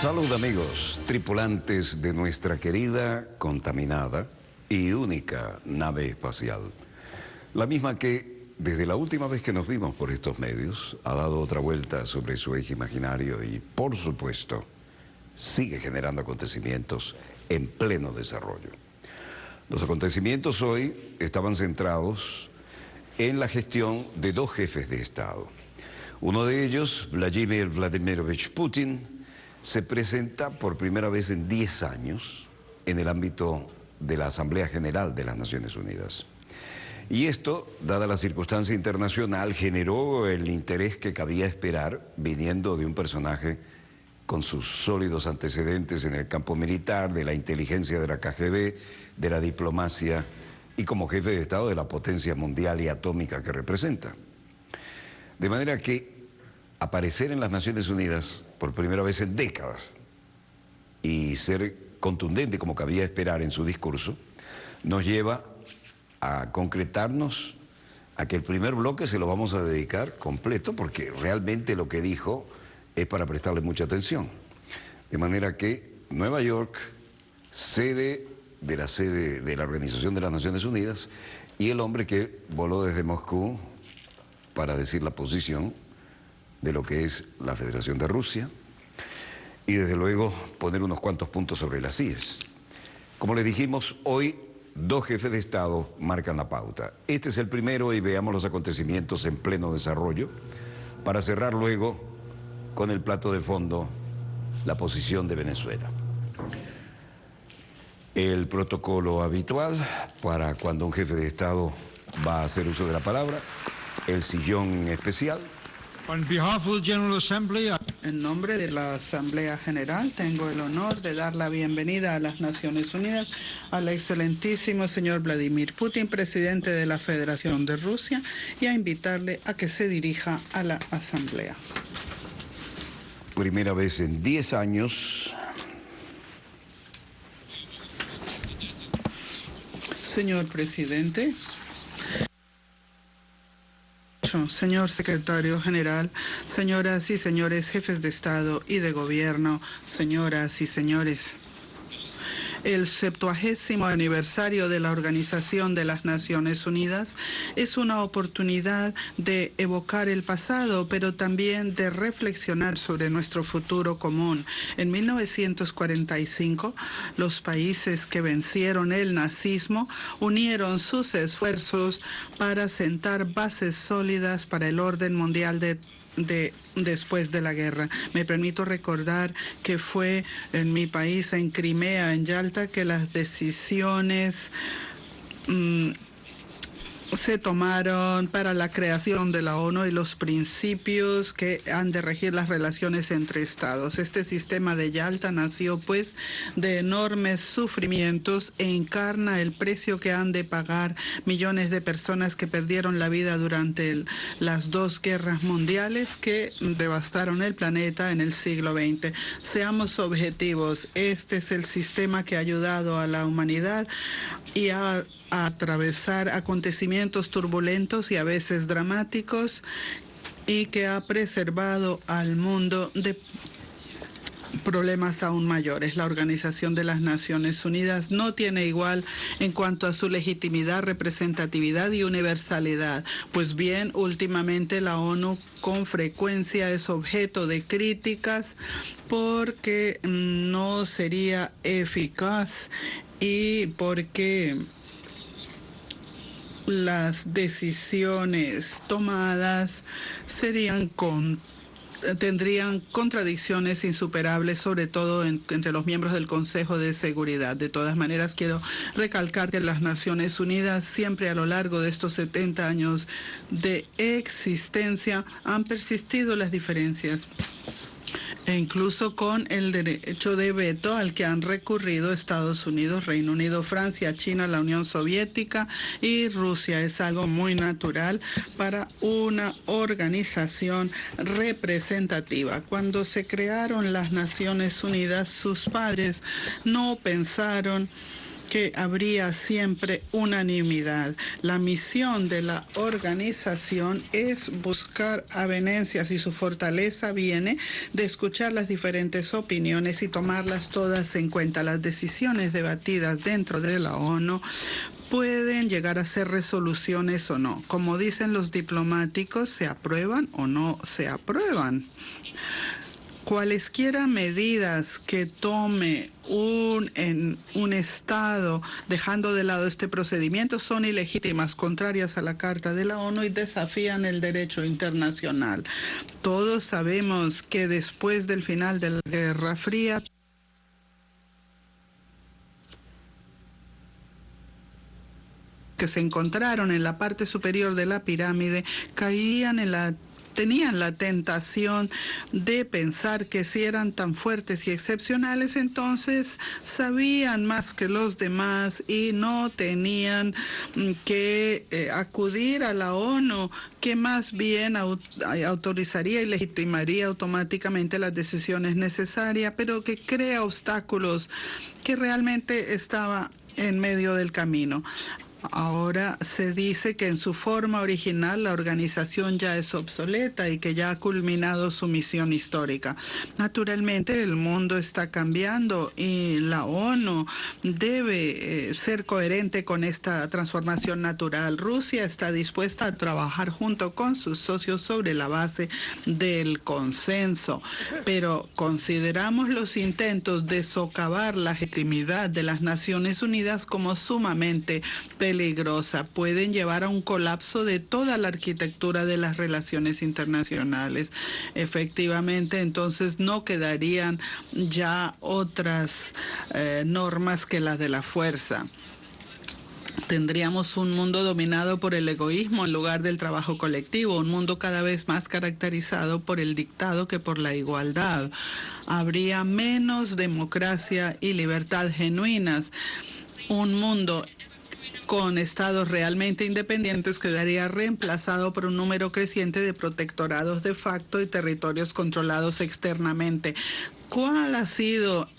Salud amigos, tripulantes de nuestra querida, contaminada y única nave espacial. La misma que, desde la última vez que nos vimos por estos medios, ha dado otra vuelta sobre su eje imaginario y, por supuesto, sigue generando acontecimientos en pleno desarrollo. Los acontecimientos hoy estaban centrados en la gestión de dos jefes de Estado. Uno de ellos, Vladimir Vladimirovich Putin, se presenta por primera vez en 10 años en el ámbito de la Asamblea General de las Naciones Unidas. Y esto, dada la circunstancia internacional, generó el interés que cabía esperar viniendo de un personaje con sus sólidos antecedentes en el campo militar, de la inteligencia de la KGB, de la diplomacia y como jefe de Estado de la potencia mundial y atómica que representa. De manera que aparecer en las Naciones Unidas por primera vez en décadas y ser contundente como cabía esperar en su discurso, nos lleva a concretarnos a que el primer bloque se lo vamos a dedicar completo porque realmente lo que dijo es para prestarle mucha atención. De manera que Nueva York, sede de la Organización de las Naciones Unidas, y el hombre que voló desde Moscú para decir la posición de lo que es la Federación de Rusia y desde luego poner unos cuantos puntos sobre las IES. Como les dijimos, hoy dos jefes de Estado marcan la pauta. Este es el primero y veamos los acontecimientos en pleno desarrollo para cerrar luego con el plato de fondo la posición de Venezuela. El protocolo habitual para cuando un jefe de Estado va a hacer uso de la palabra, el sillón especial. On behalf of the General Assembly, en nombre de la Asamblea General, tengo el honor de dar la bienvenida a las Naciones Unidas al excelentísimo señor Vladimir Putin, presidente de la Federación de Rusia, y a invitarle a que se dirija a la Asamblea. Primera vez en 10 años. Señor presidente, señor secretario general, señoras y señores jefes de Estado y de Gobierno, señoras y señores. El 70º aniversario de la Organización de las Naciones Unidas es una oportunidad de evocar el pasado, pero también de reflexionar sobre nuestro futuro común. En 1945, los países que vencieron el nazismo unieron sus esfuerzos para sentar bases sólidas para el orden mundial después de la guerra. Me permito recordar que fue en mi país, en Crimea, en Yalta, que las decisiones se tomaron para la creación de la ONU y los principios que han de regir las relaciones entre estados. Este sistema de Yalta nació pues de enormes sufrimientos e encarna el precio que han de pagar millones de personas que perdieron la vida durante las dos guerras mundiales que devastaron el planeta en el siglo XX. Seamos objetivos, este es el sistema que ha ayudado a la humanidad y a atravesar acontecimientos turbulentos y a veces dramáticos y que ha preservado al mundo de problemas aún mayores. La Organización de las Naciones Unidas no tiene igual en cuanto a su legitimidad, representatividad y universalidad. Pues bien, últimamente la ONU con frecuencia es objeto de críticas porque no sería eficaz y porque las decisiones tomadas tendrían contradicciones insuperables, sobre todo entre los miembros del Consejo de Seguridad. De todas maneras, quiero recalcar que las Naciones Unidas siempre a lo largo de estos 70 años de existencia han persistido las diferencias, e incluso con el derecho de veto al que han recurrido Estados Unidos, Reino Unido, Francia, China, la Unión Soviética y Rusia. Es algo muy natural para una organización representativa. Cuando se crearon las Naciones Unidas, sus padres no pensaron que habría siempre unanimidad. La misión de la organización es buscar avenencias y su fortaleza viene de escuchar las diferentes opiniones y tomarlas todas en cuenta. Las decisiones debatidas dentro de la ONU pueden llegar a ser resoluciones o no. Como dicen los diplomáticos, se aprueban o no se aprueban. Cualesquiera medidas que tome un Estado dejando de lado este procedimiento son ilegítimas, contrarias a la Carta de la ONU y desafían el derecho internacional. Todos sabemos que después del final de la Guerra Fría, que se encontraron en la parte superior de la pirámide tenían la tentación de pensar que si eran tan fuertes y excepcionales, entonces sabían más que los demás y no tenían que acudir a la ONU, que más bien autorizaría y legitimaría automáticamente las decisiones necesarias, pero que crea obstáculos que realmente estaba en medio del camino. Ahora se dice que en su forma original la organización ya es obsoleta y que ya ha culminado su misión histórica. Naturalmente el mundo está cambiando y la ONU debe ser coherente con esta transformación natural. Rusia está dispuesta a trabajar junto con sus socios sobre la base del consenso, pero consideramos los intentos de socavar la legitimidad de las Naciones Unidas como sumamente peligrosa. Pueden llevar a un colapso de toda la arquitectura de las relaciones internacionales. Efectivamente, entonces no quedarían ya otras normas que las de la fuerza. Tendríamos un mundo dominado por el egoísmo en lugar del trabajo colectivo, un mundo cada vez más caracterizado por el dictado que por la igualdad. Habría menos democracia y libertad genuinas. Un mundo con estados realmente independientes quedaría reemplazado por un número creciente de protectorados de facto y territorios controlados externamente. ¿Cuál ha sido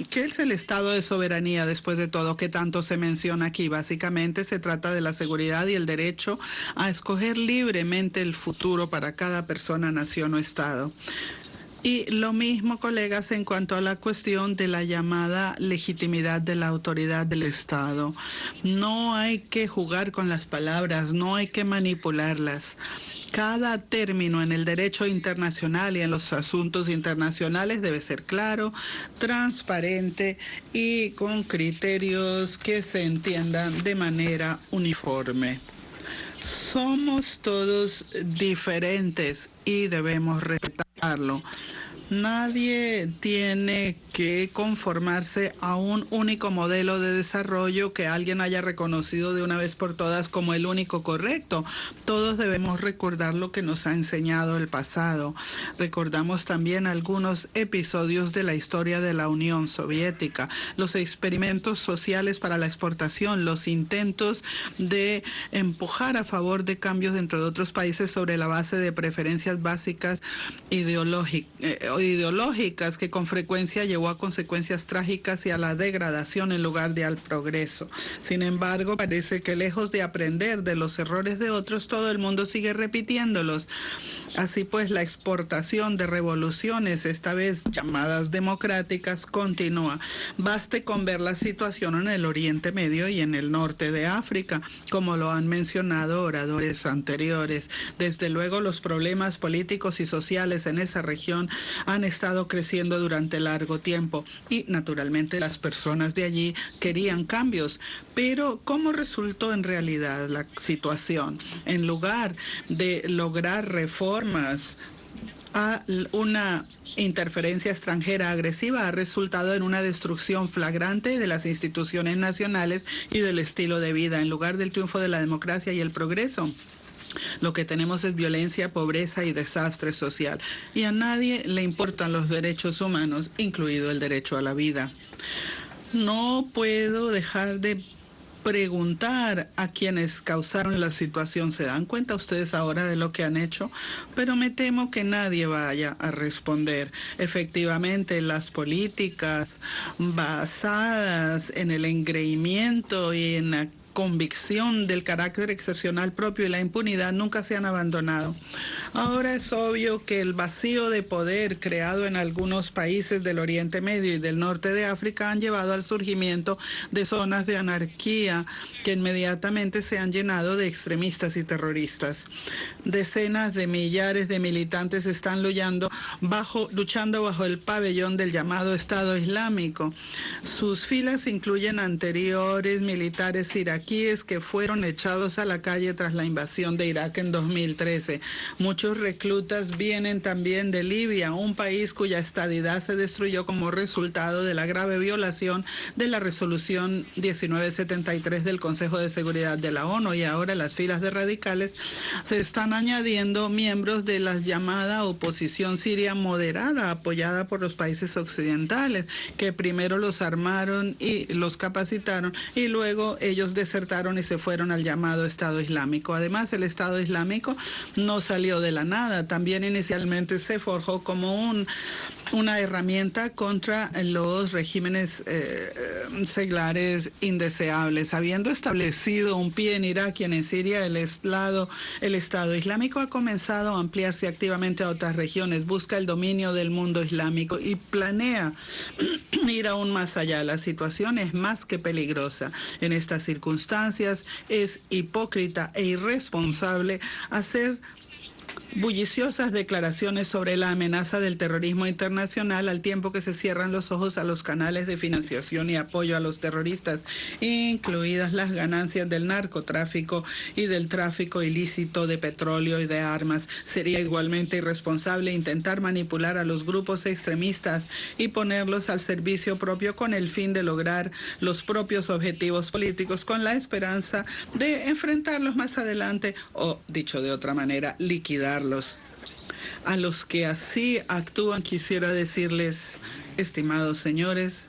¿qué es el estado de soberanía después de todo que tanto se menciona aquí? Básicamente se trata de la seguridad y el derecho a escoger libremente el futuro para cada persona, nación o estado. Y lo mismo, colegas, en cuanto a la cuestión de la llamada legitimidad de la autoridad del Estado. No hay que jugar con las palabras, no hay que manipularlas. Cada término en el derecho internacional y en los asuntos internacionales debe ser claro, transparente y con criterios que se entiendan de manera uniforme. Somos todos diferentes y debemos respetarlo. Nadie tiene que conformarse a un único modelo de desarrollo que alguien haya reconocido de una vez por todas como el único correcto. Todos debemos recordar lo que nos ha enseñado el pasado. Recordamos también algunos episodios de la historia de la Unión Soviética, los experimentos sociales para la exportación, los intentos de empujar a favor de cambios dentro de otros países sobre la base de preferencias básicas ideológicas que con frecuencia llevó a consecuencias trágicas y a la degradación en lugar de al progreso. Sin embargo, parece que lejos de aprender de los errores de otros, todo el mundo sigue repitiéndolos. Así pues, la exportación de revoluciones, esta vez llamadas democráticas, continúa. Baste con ver la situación en el Oriente Medio y en el norte de África, como lo han mencionado oradores anteriores. Desde luego, los problemas políticos y sociales en esa región han estado creciendo durante largo tiempo y, naturalmente, las personas de allí querían cambios. Pero, ¿cómo resultó en realidad la situación? En lugar de lograr reformas, a una interferencia extranjera agresiva ha resultado en una destrucción flagrante de las instituciones nacionales y del estilo de vida, en lugar del triunfo de la democracia y el progreso. Lo que tenemos es violencia, pobreza y desastre social. Y a nadie le importan los derechos humanos, incluido el derecho a la vida. No puedo dejar de preguntar a quienes causaron la situación, ¿se dan cuenta ustedes ahora de lo que han hecho? Pero me temo que nadie vaya a responder. Efectivamente, las políticas basadas en el engreimiento y en la convicción del carácter excepcional propio y la impunidad nunca se han abandonado. Ahora es obvio que el vacío de poder creado en algunos países del Oriente Medio y del norte de África han llevado al surgimiento de zonas de anarquía que inmediatamente se han llenado de extremistas y terroristas. Decenas de millares de militantes están luchando bajo el pabellón del llamado Estado Islámico. Sus filas incluyen anteriores militares iraquíes que fueron echados a la calle tras la invasión de Irak en 2013. Muchos reclutas vienen también de Libia, un país cuya estadidad se destruyó como resultado de la grave violación de la resolución 1973 del Consejo de Seguridad de la ONU, y ahora las filas de radicales se están añadiendo miembros de la llamada oposición siria moderada, apoyada por los países occidentales, que primero los armaron y los capacitaron y luego ellos desertaron y se fueron al llamado Estado Islámico. Además, el Estado Islámico no salió de la nada, también inicialmente se forjó como una herramienta contra los regímenes seglares indeseables. Habiendo establecido un pie en Irak y en Siria, el Estado Islámico ha comenzado a ampliarse activamente a otras regiones, busca el dominio del mundo islámico y planea ir aún más allá. La situación es más que peligrosa. En estas circunstancias es hipócrita e irresponsable hacer bulliciosas declaraciones sobre la amenaza del terrorismo internacional al tiempo que se cierran los ojos a los canales de financiación y apoyo a los terroristas, incluidas las ganancias del narcotráfico y del tráfico ilícito de petróleo y de armas. Sería igualmente irresponsable intentar manipular a los grupos extremistas y ponerlos al servicio propio con el fin de lograr los propios objetivos políticos con la esperanza de enfrentarlos más adelante o, dicho de otra manera, liquidarlos. A los que así actúan quisiera decirles, estimados señores,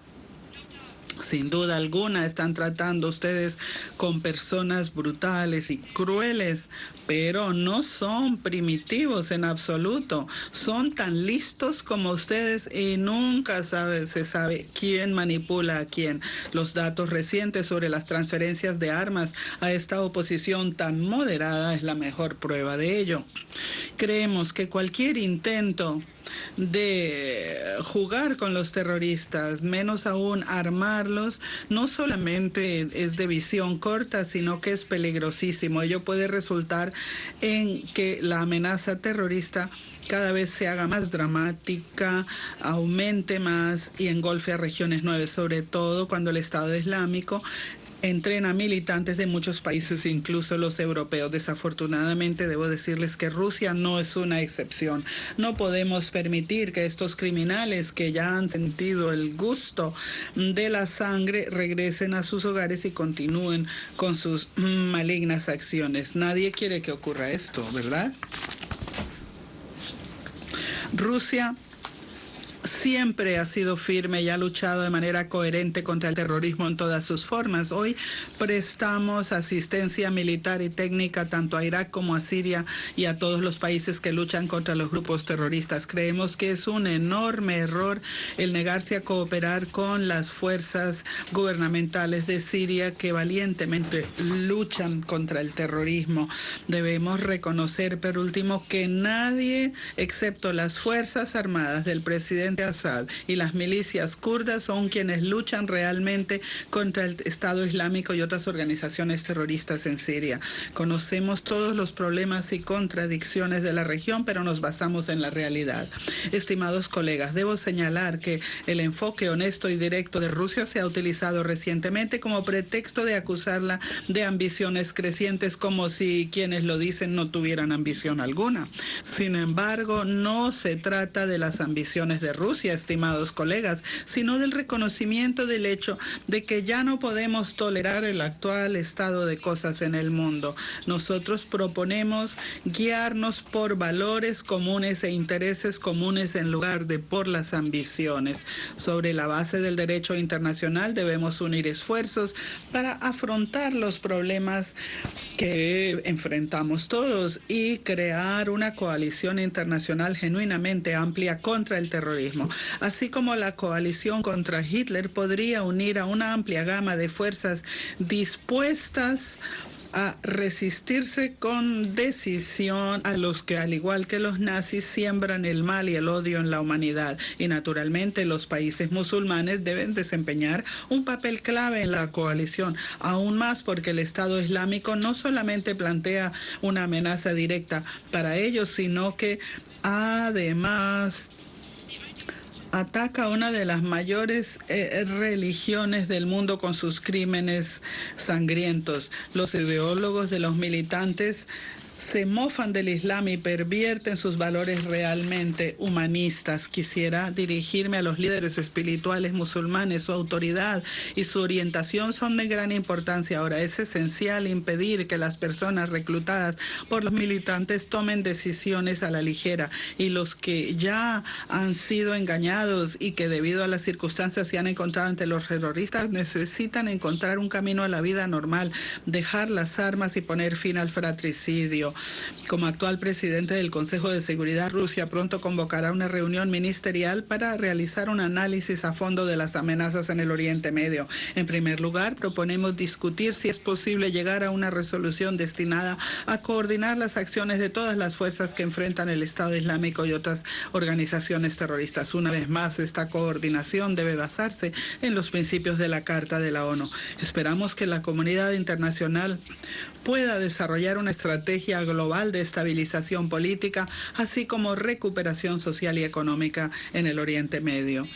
sin duda alguna están tratando ustedes con personas brutales y crueles, pero no son primitivos en absoluto. Son tan listos como ustedes y nunca se sabe quién manipula a quién. Los datos recientes sobre las transferencias de armas a esta oposición tan moderada es la mejor prueba de ello. Creemos que cualquier intento de jugar con los terroristas, menos aún armarlos, no solamente es de visión corta, sino que es peligrosísimo. Ello puede resultar en que la amenaza terrorista cada vez se haga más dramática, aumente más y engolfe a regiones nuevas, sobre todo cuando el Estado Islámico entrena militantes de muchos países, incluso los europeos. Desafortunadamente, debo decirles que Rusia no es una excepción. No podemos permitir que estos criminales que ya han sentido el gusto de la sangre regresen a sus hogares y continúen con sus malignas acciones. Nadie quiere que ocurra esto, ¿verdad? Rusia siempre ha sido firme y ha luchado de manera coherente contra el terrorismo en todas sus formas. Hoy prestamos asistencia militar y técnica tanto a Irak como a Siria y a todos los países que luchan contra los grupos terroristas. Creemos que es un enorme error el negarse a cooperar con las fuerzas gubernamentales de Siria que valientemente luchan contra el terrorismo. Debemos reconocer, por último, que nadie, excepto las Fuerzas Armadas del presidente Assad y las milicias kurdas, son quienes luchan realmente contra el Estado Islámico y otras organizaciones terroristas en Siria. Conocemos todos los problemas y contradicciones de la región, pero nos basamos en la realidad. Estimados colegas, debo señalar que el enfoque honesto y directo de Rusia se ha utilizado recientemente como pretexto de acusarla de ambiciones crecientes, como si quienes lo dicen no tuvieran ambición alguna. Sin embargo, no se trata de las ambiciones de Rusia, Rusia, estimados colegas, sino del reconocimiento del hecho de que ya no podemos tolerar el actual estado de cosas en el mundo. Nosotros proponemos guiarnos por valores comunes e intereses comunes en lugar de por las ambiciones. Sobre la base del derecho internacional debemos unir esfuerzos para afrontar los problemas que enfrentamos todos y crear una coalición internacional genuinamente amplia contra el terrorismo. Así como la coalición contra Hitler podría unir a una amplia gama de fuerzas dispuestas a resistirse con decisión a los que, al igual que los nazis, siembran el mal y el odio en la humanidad. Y naturalmente los países musulmanes deben desempeñar un papel clave en la coalición, aún más porque el Estado Islámico no solamente plantea una amenaza directa para ellos, sino que además ataca a una de las mayores religiones del mundo con sus crímenes sangrientos. Los ideólogos de los militantes se mofan del Islam y pervierten sus valores realmente humanistas. Quisiera dirigirme a los líderes espirituales musulmanes. Su autoridad y su orientación son de gran importancia. Ahora es esencial impedir que las personas reclutadas por los militantes tomen decisiones a la ligera, y los que ya han sido engañados y que debido a las circunstancias se han encontrado ante los terroristas necesitan encontrar un camino a la vida normal, dejar las armas y poner fin al fratricidio. Como actual presidente del Consejo de Seguridad, Rusia pronto convocará una reunión ministerial para realizar un análisis a fondo de las amenazas en el Oriente Medio. En primer lugar, proponemos discutir si es posible llegar a una resolución destinada a coordinar las acciones de todas las fuerzas que enfrentan el Estado Islámico y otras organizaciones terroristas. Una vez más, esta coordinación debe basarse en los principios de la Carta de la ONU. Esperamos que la comunidad internacional pueda desarrollar una estrategia global de estabilización política, así como recuperación social y económica en el Oriente Medio.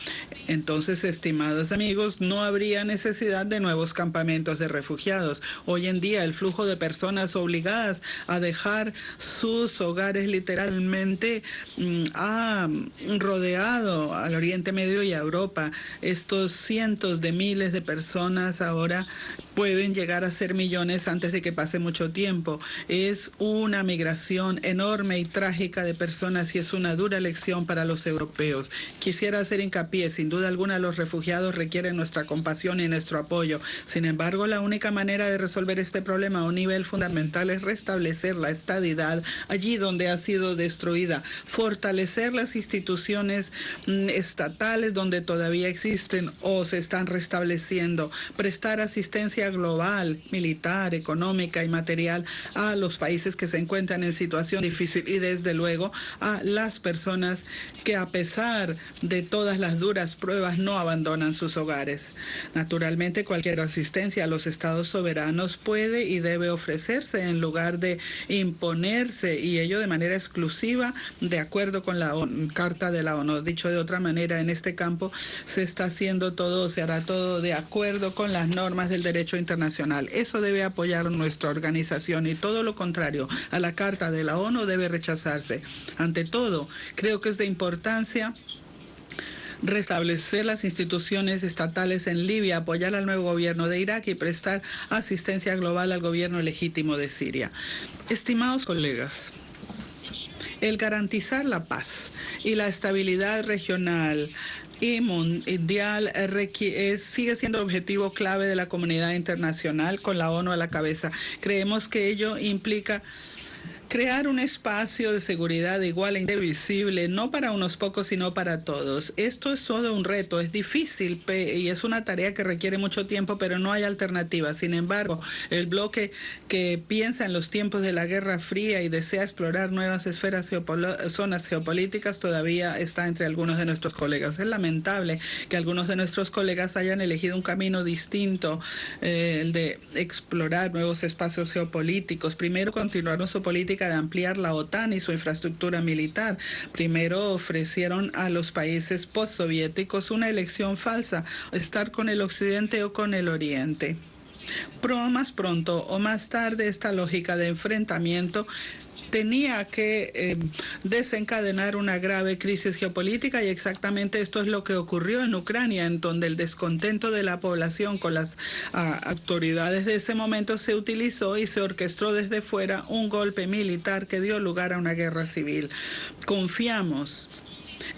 Entonces, estimados amigos, no habría necesidad de nuevos campamentos de refugiados. Hoy en día, el flujo de personas obligadas a dejar sus hogares literalmente ha rodeado al Oriente Medio y a Europa. Estos cientos de miles de personas ahora pueden llegar a ser millones antes de que pase mucho tiempo. Es una migración enorme y trágica de personas y es una dura lección para los europeos. Quisiera hacer hincapié, sin duda alguna los refugiados requieren nuestra compasión y nuestro apoyo. Sin embargo, la única manera de resolver este problema a un nivel fundamental es restablecer la estadidad allí donde ha sido destruida, fortalecer las instituciones estatales donde todavía existen o se están restableciendo, prestar asistencia global, militar, económica y material a los países que se encuentran en situación difícil y desde luego a las personas que a pesar de todas las duras pruebas no abandonan sus hogares. Naturalmente, cualquier asistencia a los estados soberanos puede y debe ofrecerse en lugar de imponerse, y ello de manera exclusiva de acuerdo con la Carta de la ONU. Dicho de otra manera, en este campo se está haciendo todo, se hará todo de acuerdo con las normas del derecho internacional. Eso debe apoyar nuestra organización y todo lo contrario a la Carta de la ONU debe rechazarse. Ante todo, creo que es de importancia restablecer las instituciones estatales en Libia, apoyar al nuevo gobierno de Irak y prestar asistencia global al gobierno legítimo de Siria. Estimados colegas, el garantizar la paz y la estabilidad regional y mundial sigue siendo objetivo clave de la comunidad internacional con la ONU a la cabeza. Creemos que ello implica crear un espacio de seguridad igual e indivisible, no para unos pocos, sino para todos. Esto es todo un reto, es difícil y es una tarea que requiere mucho tiempo, pero no hay alternativa. Sin embargo, el bloque que piensa en los tiempos de la Guerra Fría y desea explorar nuevas zonas geopolíticas todavía está entre algunos de nuestros colegas. Es lamentable que algunos de nuestros colegas hayan elegido un camino distinto, el de explorar nuevos espacios geopolíticos. Primero, continuaron su política de ampliar la OTAN y su infraestructura militar. Primero ofrecieron a los países postsoviéticos una elección falsa, estar con el Occidente o con el Oriente. Más pronto o más tarde esta lógica de enfrentamiento tenía que desencadenar una grave crisis geopolítica, y exactamente esto es lo que ocurrió en Ucrania, en donde el descontento de la población con las autoridades de ese momento se utilizó y se orquestó desde fuera un golpe militar que dio lugar a una guerra civil. Confiamos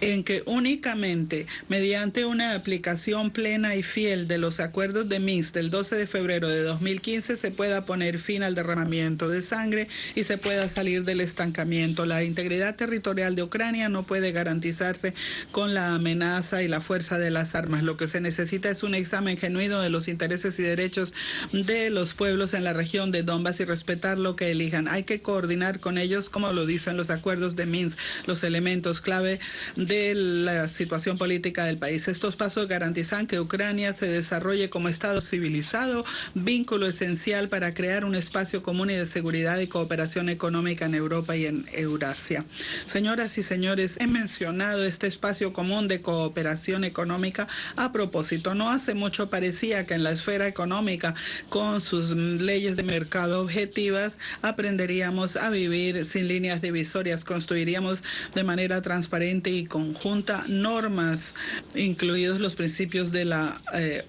en que únicamente mediante una aplicación plena y fiel de los acuerdos de Minsk del 12 de febrero de 2015 se pueda poner fin al derramamiento de sangre y se pueda salir del estancamiento. La integridad territorial de Ucrania no puede garantizarse con la amenaza y la fuerza de las armas. Lo que se necesita es un examen genuino de los intereses y derechos de los pueblos en la región de Donbass y respetar lo que elijan. Hay que coordinar con ellos, como lo dicen los acuerdos de Minsk, los elementos clave de la situación política del país. Estos pasos garantizan que Ucrania se desarrolle como Estado civilizado, vínculo esencial para crear un espacio común y de seguridad y cooperación económica en Europa y en Eurasia. Señoras y señores, he mencionado este espacio común de cooperación económica a propósito. No hace mucho parecía que en la esfera económica, con sus leyes de mercado objetivas, aprenderíamos a vivir sin líneas divisorias, construiríamos de manera transparente y conjunta normas, incluidos los principios de la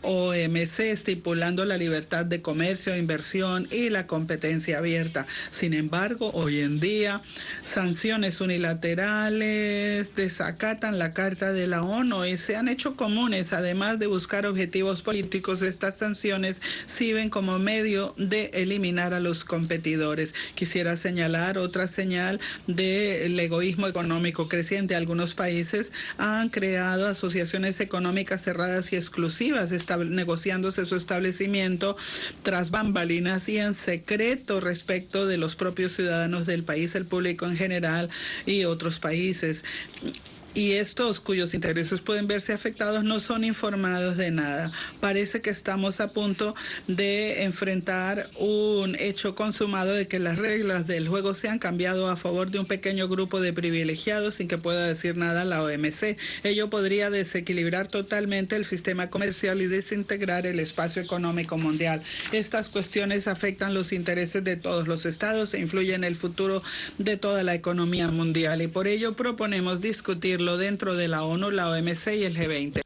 OMC, estipulando la libertad de comercio, inversión y la competencia abierta. Sin embargo, hoy en día, sanciones unilaterales desacatan la Carta de la ONU y se han hecho comunes. Además de buscar objetivos políticos, estas sanciones sirven como medio de eliminar a los competidores. Quisiera señalar otra señal del egoísmo económico creciente. Algunos países han creado asociaciones económicas cerradas y exclusivas, negociándose su establecimiento tras bambalinas y en secreto respecto de los propios ciudadanos del país, el público en general y otros países. Y estos cuyos intereses pueden verse afectados no son informados de nada. Parece que estamos a punto de enfrentar un hecho consumado de que las reglas del juego se han cambiado a favor de un pequeño grupo de privilegiados sin que pueda decir nada la OMC. Ello podría desequilibrar totalmente el sistema comercial y desintegrar el espacio económico mundial. Estas cuestiones afectan los intereses de todos los estados e influyen en el futuro de toda la economía mundial, y por ello proponemos discutir dentro de la ONU, la OMC y el G20.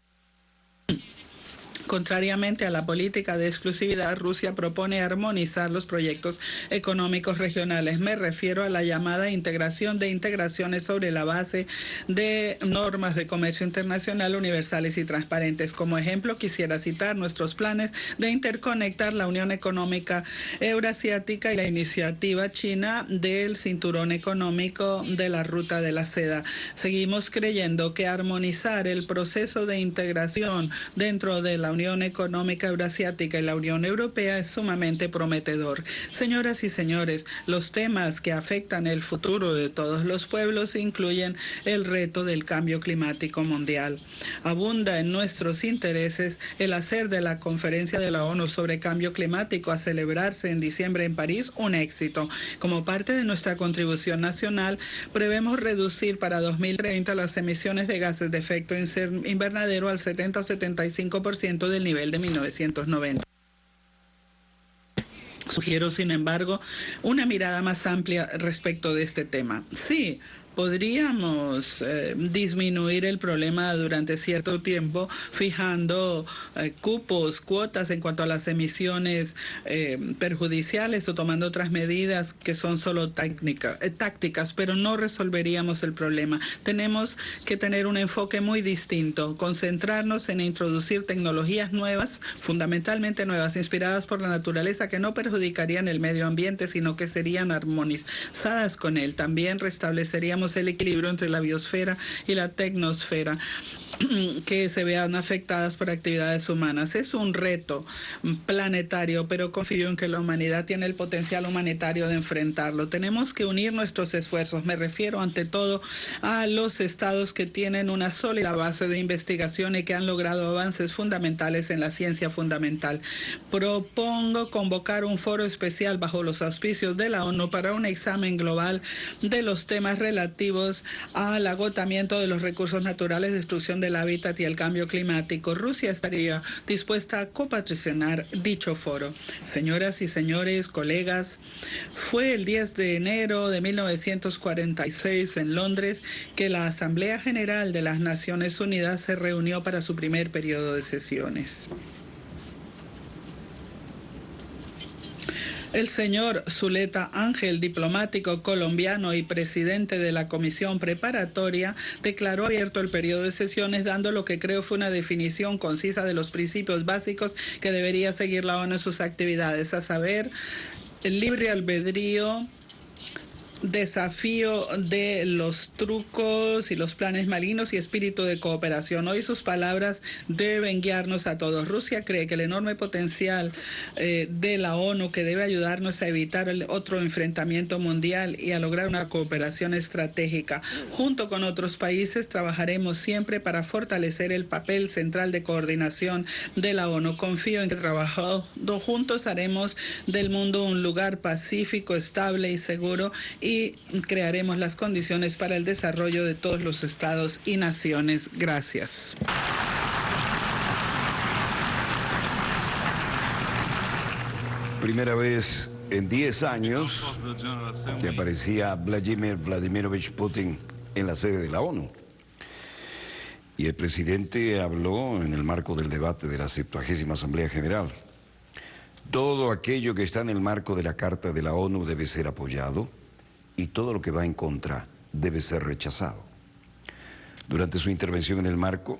Contrariamente a la política de exclusividad, Rusia propone armonizar los proyectos económicos regionales. Me refiero a la llamada integración de integraciones sobre la base de normas de comercio internacional universales y transparentes. Como ejemplo, quisiera citar nuestros planes de interconectar la Unión Económica Eurasiática y la iniciativa china del Cinturón Económico de la Ruta de la Seda. Seguimos creyendo que armonizar el proceso de integración dentro de la Unión Económica Eurasiática y la Unión Europea es sumamente prometedor. Señoras y señores, los temas que afectan el futuro de todos los pueblos incluyen el reto del cambio climático mundial. Abunda en nuestros intereses el hacer de la conferencia de la ONU sobre cambio climático a celebrarse en diciembre en París un éxito. Como parte de nuestra contribución nacional, prevemos reducir para 2030 las emisiones de gases de efecto invernadero al 70 o 75% del nivel de 1990. Sugiero, sin embargo, una mirada más amplia respecto de este tema. Sí, podríamos disminuir el problema durante cierto tiempo fijando cupos, cuotas en cuanto a las emisiones perjudiciales o tomando otras medidas que son solo tácticas, pero no resolveríamos el problema. Tenemos que tener un enfoque muy distinto, concentrarnos en introducir tecnologías nuevas, fundamentalmente nuevas, inspiradas por la naturaleza, que no perjudicarían el medio ambiente, sino que serían armonizadas con él. También restableceríamos el equilibrio entre la biosfera y la tecnosfera que se vean afectadas por actividades humanas. Es un reto planetario, pero confío en que la humanidad tiene el potencial humanitario de enfrentarlo. Tenemos que unir nuestros esfuerzos. Me refiero ante todo a los estados que tienen una sólida base de investigación y que han logrado avances fundamentales en la ciencia fundamental. Propongo convocar un foro especial bajo los auspicios de la ONU para un examen global de los temas relativos al agotamiento de los recursos naturales, destrucción del hábitat y el cambio climático, Rusia estaría dispuesta a copatrocinar dicho foro. Señoras y señores, colegas, fue el 10 de enero de 1946 en Londres que la Asamblea General de las Naciones Unidas se reunió para su primer periodo de sesiones. El señor Zuleta Ángel, diplomático colombiano y presidente de la comisión preparatoria, declaró abierto el periodo de sesiones, dando lo que creo fue una definición concisa de los principios básicos que debería seguir la ONU en sus actividades, a saber, el libre albedrío, desafío de los trucos y los planes malignos y espíritu de cooperación. Hoy sus palabras deben guiarnos a todos. Rusia cree que el enorme potencial de la ONU que debe ayudarnos a evitar otro enfrentamiento mundial y a lograr una cooperación estratégica. Junto con otros países trabajaremos siempre para fortalecer el papel central de coordinación de la ONU. Confío en que trabajando juntos haremos del mundo un lugar pacífico, estable y seguro, y crearemos las condiciones para el desarrollo de todos los estados y naciones. Gracias. Primera vez en 10 años que aparecía Vladimir Vladimirovich Putin en la sede de la ONU. Y el presidente habló en el marco del debate de la 70ª Asamblea General. Todo aquello que está en el marco de la Carta de la ONU debe ser apoyado, y todo lo que va en contra debe ser rechazado. Durante su intervención en el marco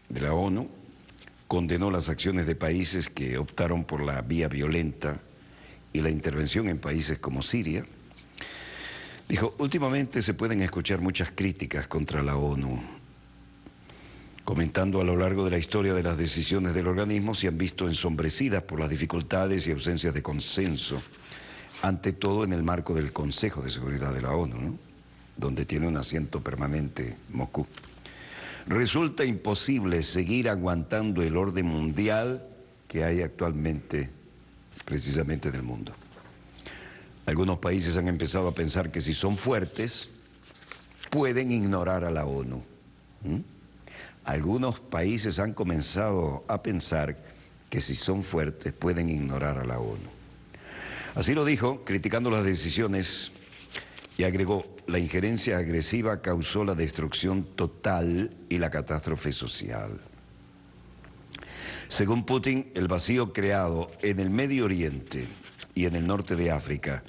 de la ONU, condenó las acciones de países que optaron por la vía violenta y la intervención en países como Siria. Dijo, últimamente se pueden escuchar muchas críticas contra la ONU, comentando a lo largo de la historia de las decisiones del organismo se han visto ensombrecidas por las dificultades y ausencias de consenso, ante todo en el marco del Consejo de Seguridad de la ONU, ¿no?, donde tiene un asiento permanente Moscú. Resulta imposible seguir aguantando el orden mundial que hay actualmente precisamente en el mundo. Algunos países han empezado a pensar que si son fuertes, pueden ignorar a la ONU. Algunos países han comenzado a pensar que si son fuertes, pueden ignorar a la ONU. Así lo dijo, criticando las decisiones, y agregó, la injerencia agresiva causó la destrucción total y la catástrofe social. Según Putin, el vacío creado en el Medio Oriente y en el norte de África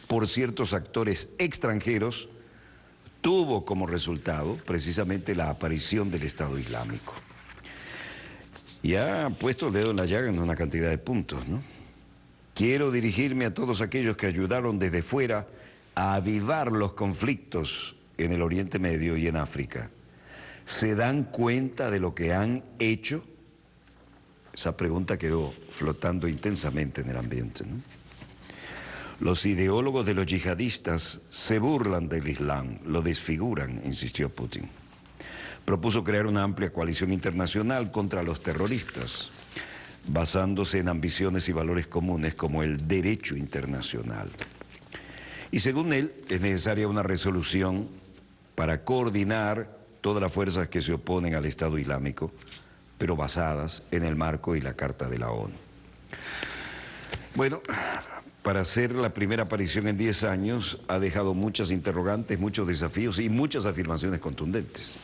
por ciertos actores extranjeros tuvo como resultado precisamente la aparición del Estado Islámico. Y ha puesto el dedo en la llaga en una cantidad de puntos, ¿no? Quiero dirigirme a todos aquellos que ayudaron desde fuera a avivar los conflictos en el Oriente Medio y en África. ¿Se dan cuenta de lo que han hecho? Esa pregunta quedó flotando intensamente en el ambiente, ¿no? Los ideólogos de los yihadistas se burlan del Islam, lo desfiguran, insistió Putin. Propuso crear una amplia coalición internacional contra los terroristas, basándose en ambiciones y valores comunes como el derecho internacional. Y según él, es necesaria una resolución para coordinar todas las fuerzas que se oponen al Estado Islámico, pero basadas en el marco y la Carta de la ONU. Bueno, para hacer la primera aparición en 10 años, ha dejado muchas interrogantes, muchos desafíos y muchas afirmaciones contundentes.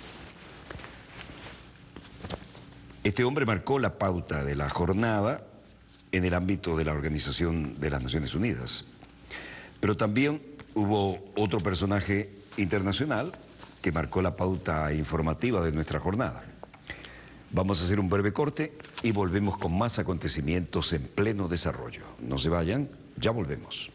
Este hombre marcó la pauta de la jornada en el ámbito de la Organización de las Naciones Unidas. Pero también hubo otro personaje internacional que marcó la pauta informativa de nuestra jornada. Vamos a hacer un breve corte y volvemos con más acontecimientos en pleno desarrollo. No se vayan, ya volvemos.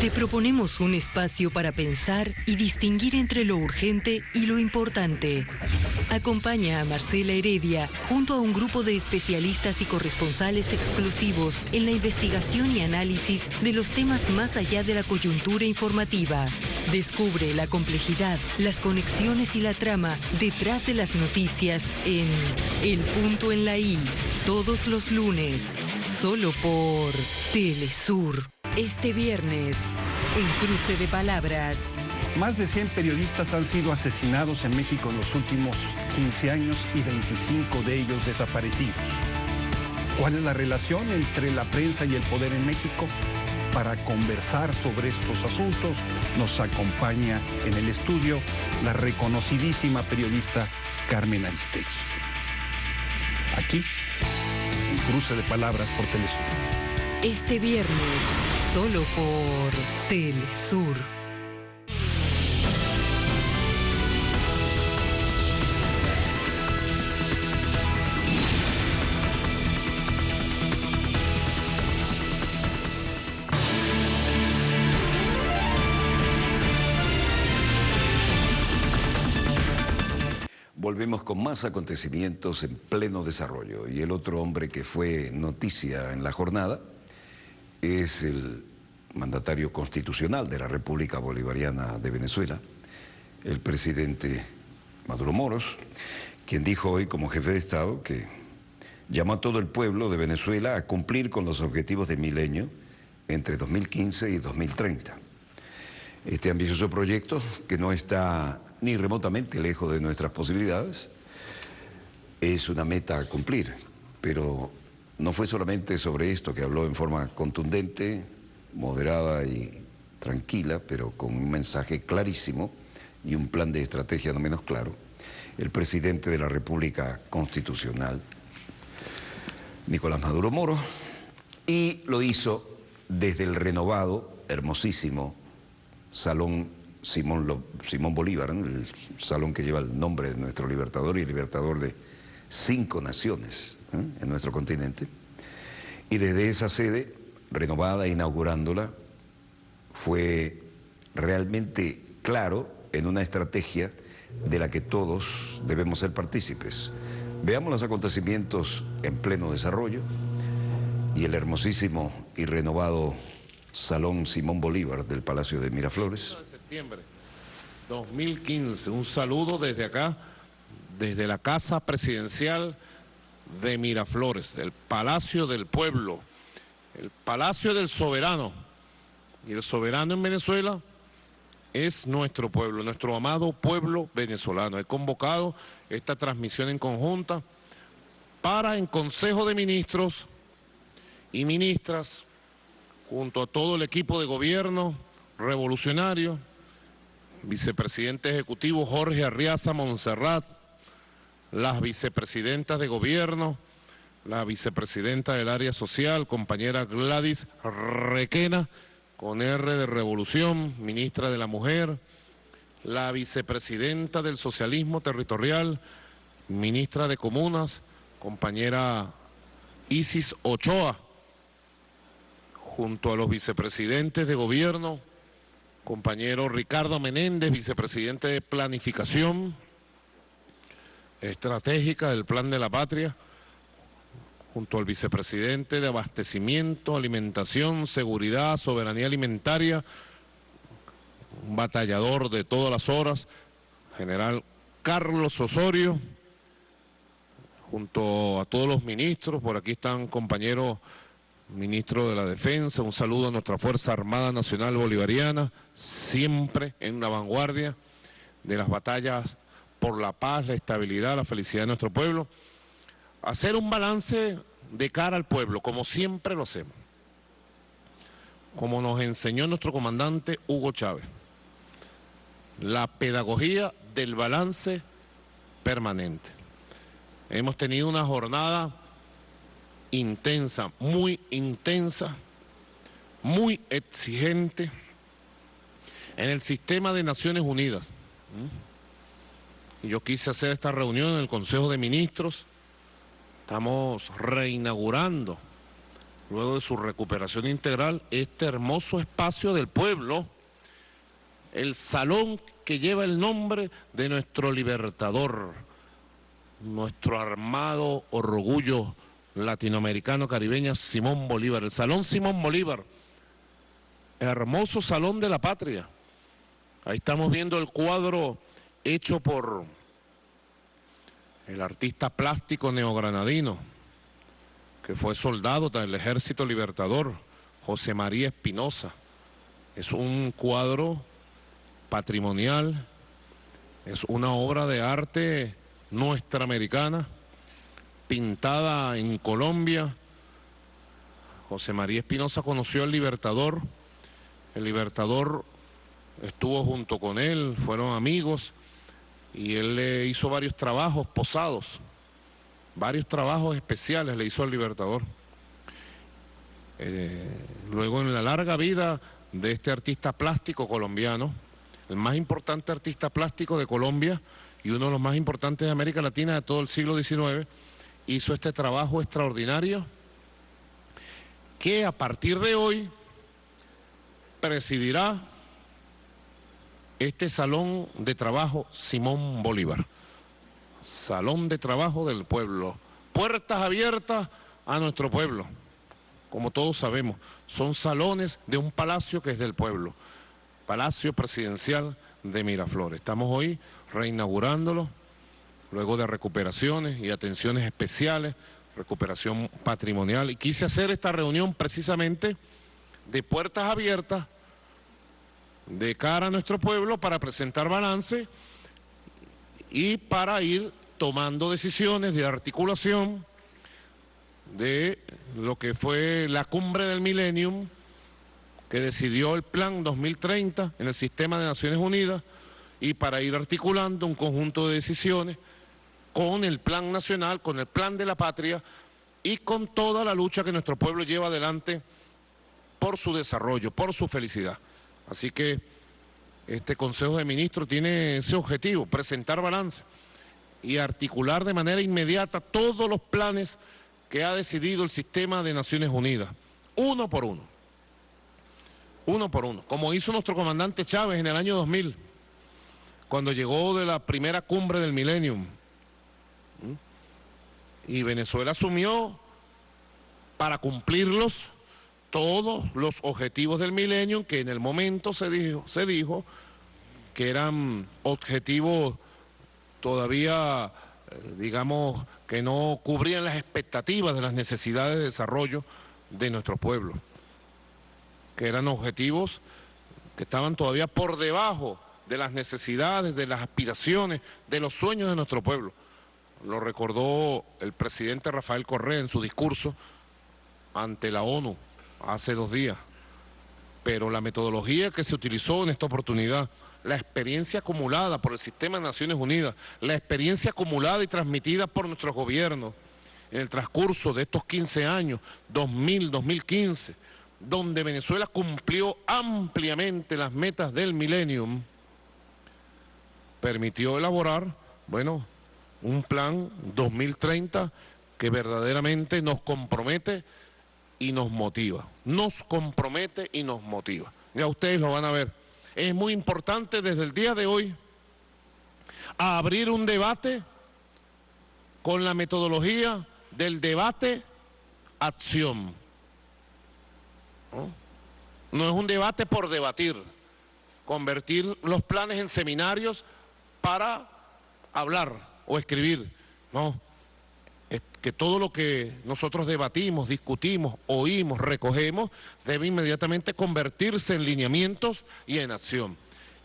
Te proponemos un espacio para pensar y distinguir entre lo urgente y lo importante. Acompaña a Marcela Heredia junto a un grupo de especialistas y corresponsales exclusivos en la investigación y análisis de los temas más allá de la coyuntura informativa. Descubre la complejidad, las conexiones y la trama detrás de las noticias en El Punto en la I, todos los lunes, solo por Telesur. Este viernes, en Cruce de Palabras. Más de 100 periodistas han sido asesinados en México en los últimos 15 años y 25 de ellos desaparecidos. ¿Cuál es la relación entre la prensa y el poder en México? Para conversar sobre estos asuntos nos acompaña en el estudio la reconocidísima periodista Carmen Aristegui. Aquí, en Cruce de Palabras por Telesur. Este viernes, solo por Telesur. Volvemos con más acontecimientos en pleno desarrollo y el otro hombre que fue noticia en la jornada es el mandatario constitucional de la República Bolivariana de Venezuela, el presidente Maduro Moros, quien dijo hoy como jefe de Estado que llamó a todo el pueblo de Venezuela a cumplir con los objetivos de milenio entre 2015 y 2030. Este ambicioso proyecto, que no está ni remotamente lejos de nuestras posibilidades, es una meta a cumplir, pero no fue solamente sobre esto que habló en forma contundente, moderada y tranquila, pero con un mensaje clarísimo y un plan de estrategia no menos claro, el presidente de la República Constitucional, Nicolás Maduro Moros, y lo hizo desde el renovado, hermosísimo Salón Simón Bolívar, ¿no? El salón que lleva el nombre de nuestro libertador y libertador de 5 naciones en nuestro continente. Y desde esa sede, renovada, inaugurándola, fue realmente claro en una estrategia de la que todos debemos ser partícipes. Veamos los acontecimientos en pleno desarrollo y el hermosísimo y renovado Salón Simón Bolívar del Palacio de Miraflores. Septiembre 2015, un saludo desde acá, desde la Casa Presidencial de Miraflores, el Palacio del Pueblo, el Palacio del Soberano. Y el soberano en Venezuela es nuestro pueblo, nuestro amado pueblo venezolano. He convocado esta transmisión en conjunta para en Consejo de Ministros y Ministras, junto a todo el equipo de gobierno revolucionario, vicepresidente ejecutivo Jorge Arriaza Montserrat, las vicepresidentas de gobierno, la vicepresidenta del área social, compañera Gladys Requena, con R de Revolución, ministra de la Mujer, la vicepresidenta del Socialismo Territorial, ministra de Comunas, compañera Isis Ochoa, junto a los vicepresidentes de gobierno, compañero Ricardo Menéndez, vicepresidente de Planificación Estratégica del Plan de la Patria, junto al vicepresidente de Abastecimiento, Alimentación, Seguridad, Soberanía Alimentaria, un batallador de todas las horas, general Carlos Osorio, junto a todos los ministros. Por aquí están compañeros ministro de la Defensa. Un saludo a nuestra Fuerza Armada Nacional Bolivariana, siempre en la vanguardia de las batallas por la paz, la estabilidad, la felicidad de nuestro pueblo. Hacer un balance de cara al pueblo, como siempre lo hacemos, como nos enseñó nuestro comandante Hugo Chávez, la pedagogía del balance permanente. Hemos tenido una jornada intensa, muy exigente en el sistema de Naciones Unidas. Y yo quise hacer esta reunión en el Consejo de Ministros. Estamos reinaugurando, luego de su recuperación integral, este hermoso espacio del pueblo, el salón que lleva el nombre de nuestro libertador, nuestro armado orgullo latinoamericano caribeño, Simón Bolívar, el Salón Simón Bolívar, hermoso salón de la patria, Ahí estamos viendo el cuadro hecho por el artista plástico neogranadino, que fue soldado del Ejército Libertador, José María Espinosa. Es un cuadro patrimonial, es una obra de arte nuestra americana, pintada en Colombia. José María Espinosa conoció al Libertador, el Libertador estuvo junto con él, fueron amigos, y él le hizo varios trabajos posados, varios trabajos especiales le hizo al Libertador. Luego, en la larga vida de este artista plástico colombiano, el más importante artista plástico de Colombia y uno de los más importantes de América Latina de todo el siglo XIX, hizo este trabajo extraordinario que a partir de hoy presidirá este Salón de Trabajo Simón Bolívar. Salón de Trabajo del Pueblo. Puertas abiertas a nuestro pueblo. Como todos sabemos, son salones de un palacio que es del pueblo. Palacio Presidencial de Miraflores. Estamos hoy reinaugurándolo, luego de recuperaciones y atenciones especiales, recuperación patrimonial. Y quise hacer esta reunión precisamente de puertas abiertas, de cara a nuestro pueblo, para presentar balance y para ir tomando decisiones de articulación de lo que fue la cumbre del Millennium, que decidió el Plan 2030 en el sistema de Naciones Unidas, y para ir articulando un conjunto de decisiones con el Plan Nacional, con el Plan de la Patria y con toda la lucha que nuestro pueblo lleva adelante por su desarrollo, por su felicidad. Así que este Consejo de Ministros tiene ese objetivo, presentar balance y articular de manera inmediata todos los planes que ha decidido el sistema de Naciones Unidas, uno por uno, como hizo nuestro comandante Chávez en el año 2000, cuando llegó de la primera cumbre del Millennium, y Venezuela asumió para cumplirlos todos los objetivos del Millennium, que en el momento se dijo que eran objetivos todavía, digamos, que no cubrían las expectativas de las necesidades de desarrollo de nuestro pueblo, que eran objetivos que estaban todavía por debajo de las necesidades, de las aspiraciones, de los sueños de nuestro pueblo. Lo recordó el presidente Rafael Correa en su discurso ante la ONU hace 2 días. Pero la metodología que se utilizó en esta oportunidad, la experiencia acumulada por el sistema de Naciones Unidas, la experiencia acumulada y transmitida por nuestros gobiernos en el transcurso de estos 15 años, 2000, 2015, donde Venezuela cumplió ampliamente las metas del Millennium, permitió elaborar, bueno, un plan 2030 que verdaderamente nos compromete y nos motiva. Nos compromete y nos motiva. Ya ustedes lo van a ver. Es muy importante desde el día de hoy abrir un debate con la metodología del debate-acción. No es un debate por debatir, convertir los planes en seminarios para hablar o escribir. No, es que todo lo que nosotros debatimos, discutimos, oímos, recogemos, debe inmediatamente convertirse en lineamientos y en acción.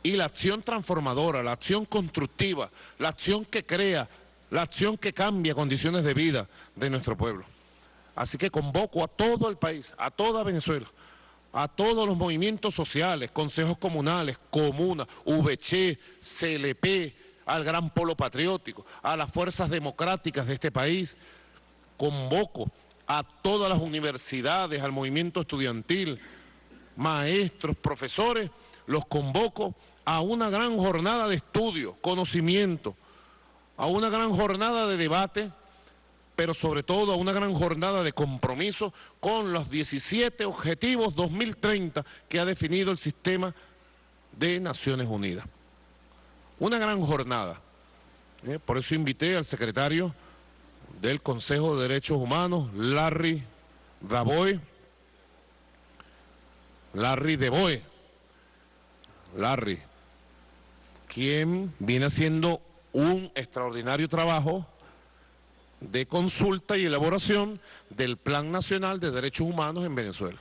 Y la acción transformadora, la acción constructiva, la acción que crea, la acción que cambia condiciones de vida de nuestro pueblo. Así que convoco a todo el país, a toda Venezuela, a todos los movimientos sociales, consejos comunales, comunas, VC, CLP, al Gran Polo Patriótico, a las fuerzas democráticas de este país. Convoco a todas las universidades, al movimiento estudiantil, maestros, profesores, los convoco a una gran jornada de estudio, conocimiento, a una gran jornada de debate, pero sobre todo a una gran jornada de compromiso con los 17 objetivos 2030 que ha definido el sistema de Naciones Unidas. Una gran jornada. Por eso invité al secretario del Consejo de Derechos Humanos, Larry Deboe. Larry, quien viene haciendo un extraordinario trabajo de consulta y elaboración del Plan Nacional de Derechos Humanos en Venezuela.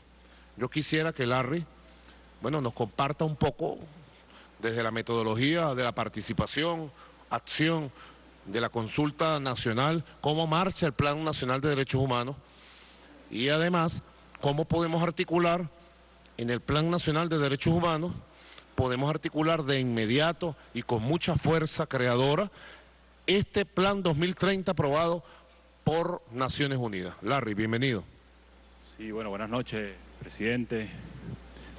Yo quisiera que Larry, bueno, nos comparta un poco desde la metodología de la participación, acción de la consulta nacional, cómo marcha el Plan Nacional de Derechos Humanos y además cómo podemos articular en el Plan Nacional de Derechos Humanos, podemos articular de inmediato y con mucha fuerza creadora este Plan 2030 aprobado por Naciones Unidas. Larry, bienvenido. Sí, bueno, buenas noches, presidente,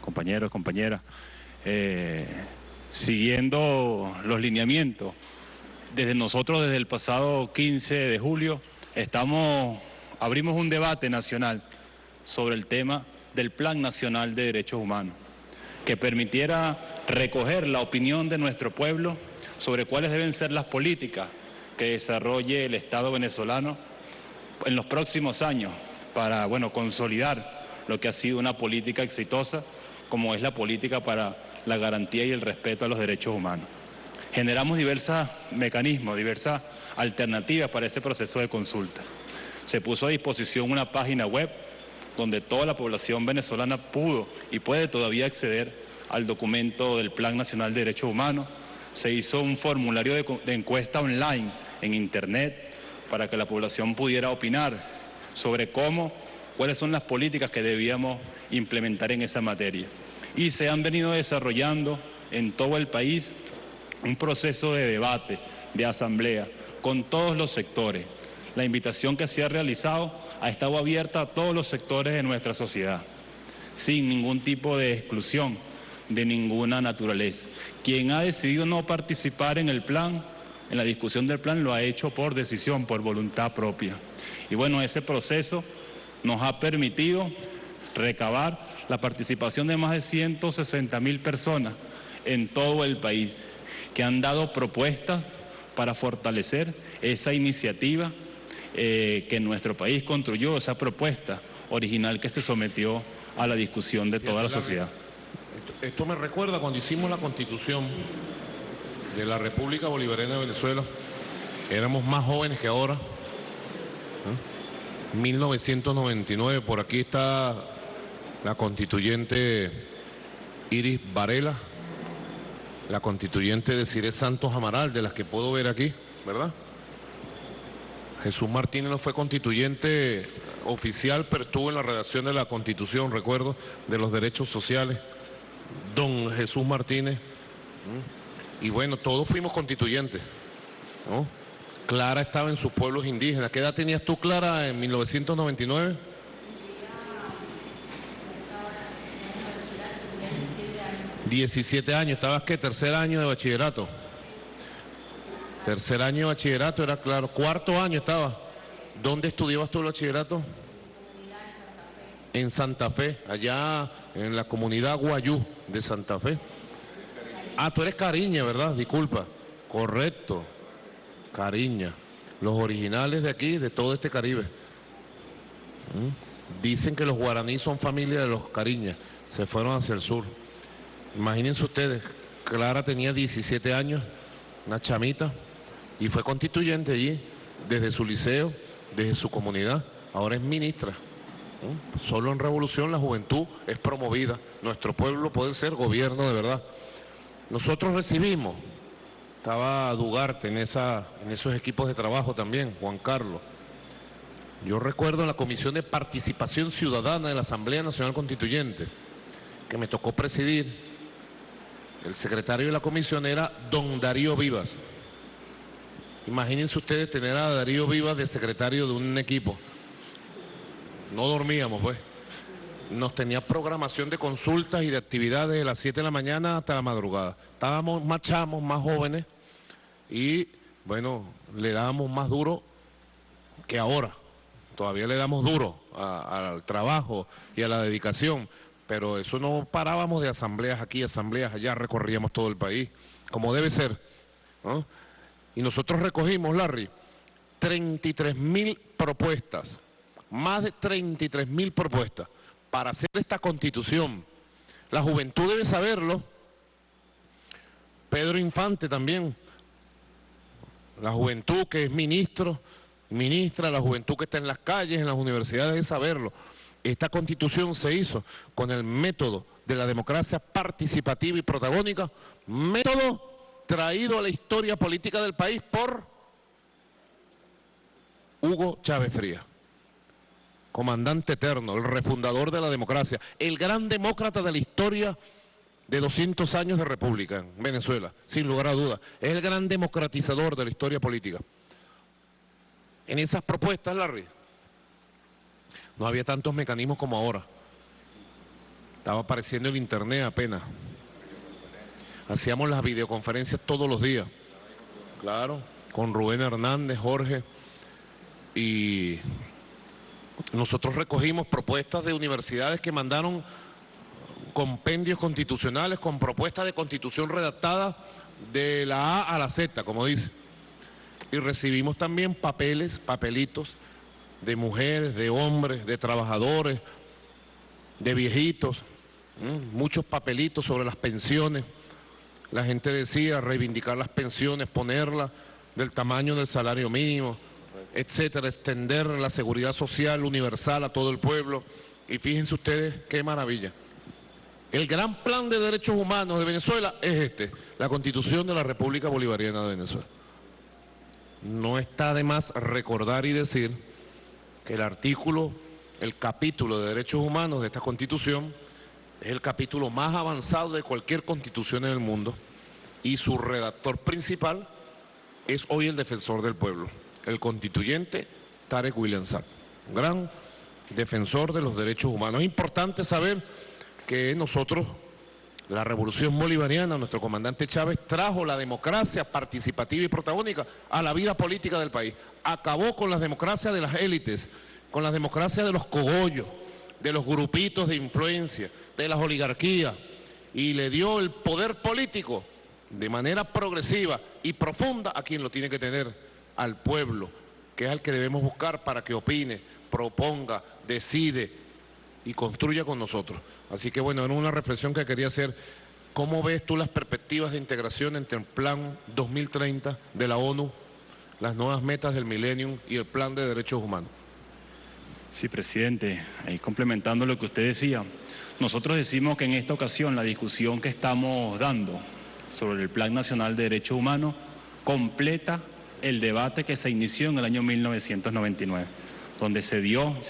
compañeros, compañeras. Siguiendo los lineamientos, desde el pasado 15 de julio, abrimos un debate nacional sobre el tema del Plan Nacional de Derechos Humanos, que permitiera recoger la opinión de nuestro pueblo sobre cuáles deben ser las políticas que desarrolle el Estado venezolano en los próximos años para, bueno, consolidar lo que ha sido una política exitosa, como es la política para la garantía y el respeto a los derechos humanos. Generamos diversos mecanismos, diversas alternativas para ese proceso de consulta. Se puso a disposición una página web donde toda la población venezolana pudo y puede todavía acceder al documento del Plan Nacional de Derechos Humanos. Se hizo un formulario de encuesta online en Internet para que la población pudiera opinar sobre cuáles son las políticas que debíamos implementar en esa materia. Y se han venido desarrollando en todo el país un proceso de debate, de asamblea, con todos los sectores. La invitación que se ha realizado ha estado abierta a todos los sectores de nuestra sociedad, sin ningún tipo de exclusión de ninguna naturaleza. Quien ha decidido no participar en el plan, en la discusión del plan, lo ha hecho por decisión, por voluntad propia. Y bueno, ese proceso nos ha permitido recabar la participación de más de 160.000 personas en todo el país, que han dado propuestas para fortalecer esa iniciativa que en nuestro país construyó, esa propuesta original que se sometió a la discusión de toda la sociedad. Esto me recuerda cuando hicimos la Constitución de la República Bolivariana de Venezuela. Éramos más jóvenes que ahora. 1999, por aquí está la constituyente Iris Varela, la constituyente Desiree Santos Amaral, de las que puedo ver aquí, ¿verdad? Jesús Martínez no fue constituyente oficial, pero estuvo en la redacción de la Constitución, recuerdo, de los derechos sociales. Don Jesús Martínez. Y bueno, todos fuimos constituyentes, ¿no? Clara estaba en sus pueblos indígenas. ¿Qué edad tenías tú, Clara, en 1999? ¿17 años? ¿Estabas qué? ¿Tercer año de bachillerato? Tercer año de bachillerato, era claro. ¿Cuarto año estaba? ¿Dónde estudiabas tú el bachillerato? En Santa Fe, allá en la comunidad Guayú de Santa Fe. Ah, tú eres Cariña, ¿verdad? Disculpa. Correcto. Cariña. Los originales de aquí, de todo este Caribe. Dicen que los guaraní son familia de los Cariñas. Se fueron hacia el sur. Imagínense ustedes, Clara tenía 17 años, una chamita, y fue constituyente allí, desde su liceo, desde su comunidad. Ahora es ministra. Solo en revolución la juventud es promovida. Nuestro pueblo puede ser gobierno de verdad. Nosotros recibimos, estaba Dugarte en esos equipos de trabajo también, Juan Carlos. Yo recuerdo en la Comisión de Participación Ciudadana de la Asamblea Nacional Constituyente, que me tocó presidir, el secretario de la comisión era don Darío Vivas. Imagínense ustedes tener a Darío Vivas de secretario de un equipo. No dormíamos, pues. Nos tenía programación de consultas y de actividades de las 7 de la mañana hasta la madrugada. Estábamos más chamos, más jóvenes y, bueno, le dábamos más duro que ahora. Todavía le damos duro al trabajo y a la dedicación, pero eso no parábamos de asambleas aquí, asambleas allá, recorríamos todo el país, como debe ser, ¿no? Y nosotros recogimos, Larry, 33.000 propuestas, más de 33.000 propuestas para hacer esta constitución. La juventud debe saberlo, Pedro Infante también, la juventud que es ministro, ministra, la juventud que está en las calles, en las universidades, de saberlo. Esta Constitución se hizo con el método de la democracia participativa y protagónica, método traído a la historia política del país por Hugo Chávez Frías, comandante eterno, el refundador de la democracia, el gran demócrata de la historia de 200 años de república en Venezuela, sin lugar a dudas. Es el gran democratizador de la historia política. En esas propuestas, Larry, no había tantos mecanismos como ahora. Estaba apareciendo el internet apenas. Hacíamos las videoconferencias todos los días. Claro, con Rubén Hernández, Jorge. Y nosotros recogimos propuestas de universidades que mandaron compendios constitucionales con propuestas de constitución redactada de la A a la Z, como dice. Y recibimos también papelitos de mujeres, de hombres, de trabajadores, de viejitos, muchos papelitos sobre las pensiones. La gente decía reivindicar las pensiones, ponerlas del tamaño del salario mínimo, etcétera, extender la seguridad social universal a todo el pueblo. Y fíjense ustedes qué maravilla. El gran plan de derechos humanos de Venezuela es la Constitución de la República Bolivariana de Venezuela. No está de más recordar y decir que el capítulo de derechos humanos de esta Constitución es el capítulo más avanzado de cualquier constitución en el mundo y su redactor principal es hoy el defensor del pueblo, el constituyente Tarek William Saab, un gran defensor de los derechos humanos. Es importante saber que nosotros, la revolución bolivariana, nuestro comandante Chávez, trajo la democracia participativa y protagónica a la vida política del país. Acabó con las democracias de las élites, con las democracias de los cogollos, de los grupitos de influencia, de las oligarquías, y le dio el poder político de manera progresiva y profunda a quien lo tiene que tener, al pueblo, que es al que debemos buscar para que opine, proponga, decide y construya con nosotros. Así que bueno, era una reflexión que quería hacer. ¿Cómo ves tú las perspectivas de integración entre el Plan 2030 de la ONU, las nuevas metas del Millennium y el Plan de Derechos Humanos? Sí, presidente, ahí complementando lo que usted decía, nosotros decimos que en esta ocasión la discusión que estamos dando sobre el Plan Nacional de Derechos Humanos completa el debate que se inició en el año 1999, donde se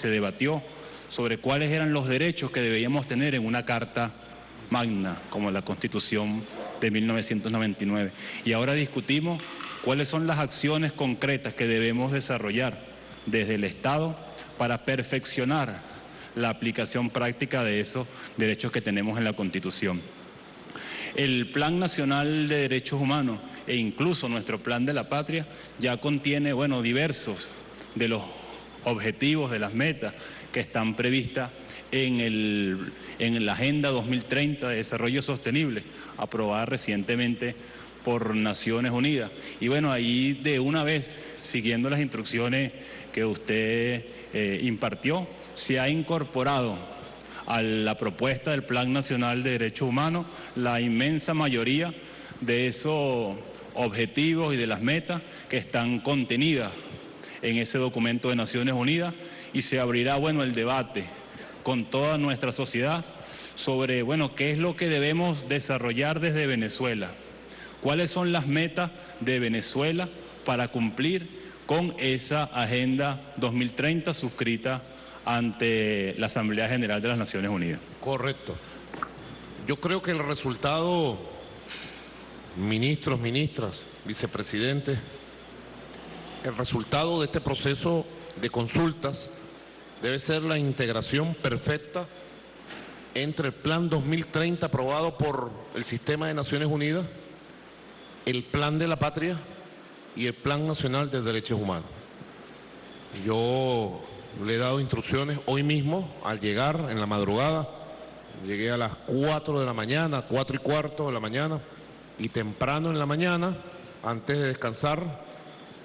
debatió sobre cuáles eran los derechos que debíamos tener en una carta magna, como la Constitución de 1999. Y ahora discutimos cuáles son las acciones concretas que debemos desarrollar desde el Estado para perfeccionar la aplicación práctica de esos derechos que tenemos en la Constitución. El Plan Nacional de Derechos Humanos e incluso nuestro Plan de la Patria ya contiene, diversos de los objetivos, de las metas que están previstas en la Agenda 2030 de Desarrollo Sostenible, aprobada recientemente por Naciones Unidas. Y ahí de una vez, siguiendo las instrucciones que usted impartió, se ha incorporado a la propuesta del Plan Nacional de Derechos Humanos la inmensa mayoría de esos objetivos y de las metas que están contenidas en ese documento de Naciones Unidas, y se abrirá, el debate con toda nuestra sociedad sobre, qué es lo que debemos desarrollar desde Venezuela, cuáles son las metas de Venezuela para cumplir con esa Agenda 2030 suscrita ante la Asamblea General de las Naciones Unidas. Correcto. Yo creo que el resultado, ministros, ministras, vicepresidentes, el resultado de este proceso de consultas debe ser la integración perfecta entre el Plan 2030 aprobado por el Sistema de Naciones Unidas, el Plan de la Patria y el Plan Nacional de Derechos Humanos. Yo le he dado instrucciones hoy mismo, al llegar en la madrugada, llegué a las 4 de la mañana, 4:15 de la mañana, y temprano en la mañana, antes de descansar,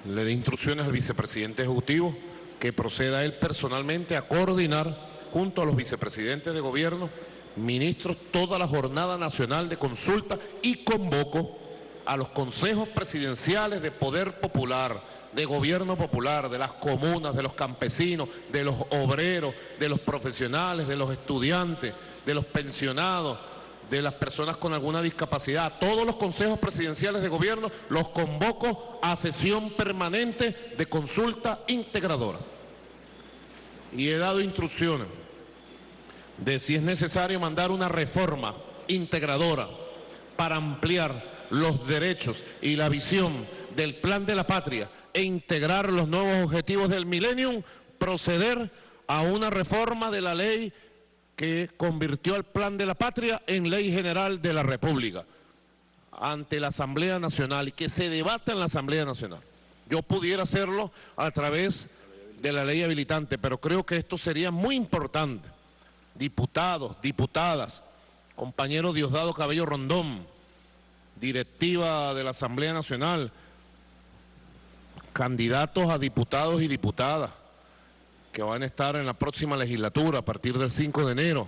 le di instrucciones al vicepresidente ejecutivo que proceda él personalmente a coordinar junto a los vicepresidentes de gobierno, ministros, toda la jornada nacional de consulta, y convoco a los consejos presidenciales de poder popular, de gobierno popular, de las comunas, de los campesinos, de los obreros, de los profesionales, de los estudiantes, de los pensionados, de las personas con alguna discapacidad. Todos los consejos presidenciales de gobierno los convoco a sesión permanente de consulta integradora. Y he dado instrucciones de si es necesario mandar una reforma integradora para ampliar los derechos y la visión del Plan de la Patria e integrar los nuevos objetivos del Millennium, proceder a una reforma de la ley que convirtió al Plan de la Patria en Ley General de la República ante la Asamblea Nacional y que se debata en la Asamblea Nacional. Yo pudiera hacerlo a través de la ley habilitante, pero creo que esto sería muy importante. Diputados, diputadas, compañero Diosdado Cabello Rondón, directiva de la Asamblea Nacional, candidatos a diputados y diputadas que van a estar en la próxima legislatura a partir del 5 de enero.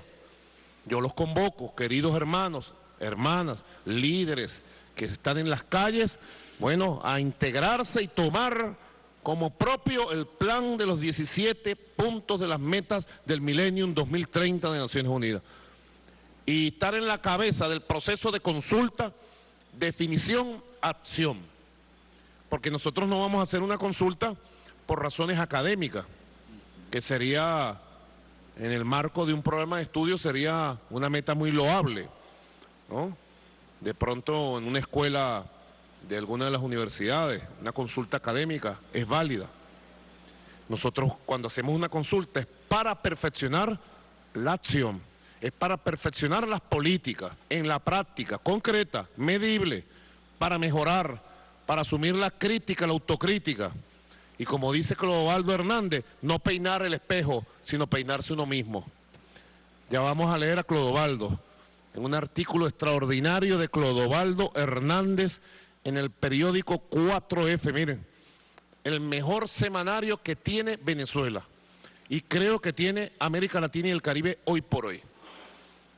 Yo los convoco, queridos hermanos, hermanas, líderes que están en las calles, bueno, a integrarse y tomar como propio el plan de los 17 puntos de las metas del Millennium 2030 de Naciones Unidas. Y estar en la cabeza del proceso de consulta, definición, acción. Porque nosotros no vamos a hacer una consulta por razones académicas, que sería, en el marco de un programa de estudio, sería una meta muy loable, ¿no? De pronto en una escuela de alguna de las universidades, una consulta académica es válida. Nosotros cuando hacemos una consulta es para perfeccionar la acción, es para perfeccionar las políticas en la práctica, concreta, medible, para mejorar, para asumir la crítica, la autocrítica. Y como dice Clodovaldo Hernández, no peinar el espejo, sino peinarse uno mismo. Ya vamos a leer a Clodovaldo, en un artículo extraordinario de Clodovaldo Hernández en el periódico 4F, miren, el mejor semanario que tiene Venezuela y creo que tiene América Latina y el Caribe hoy por hoy.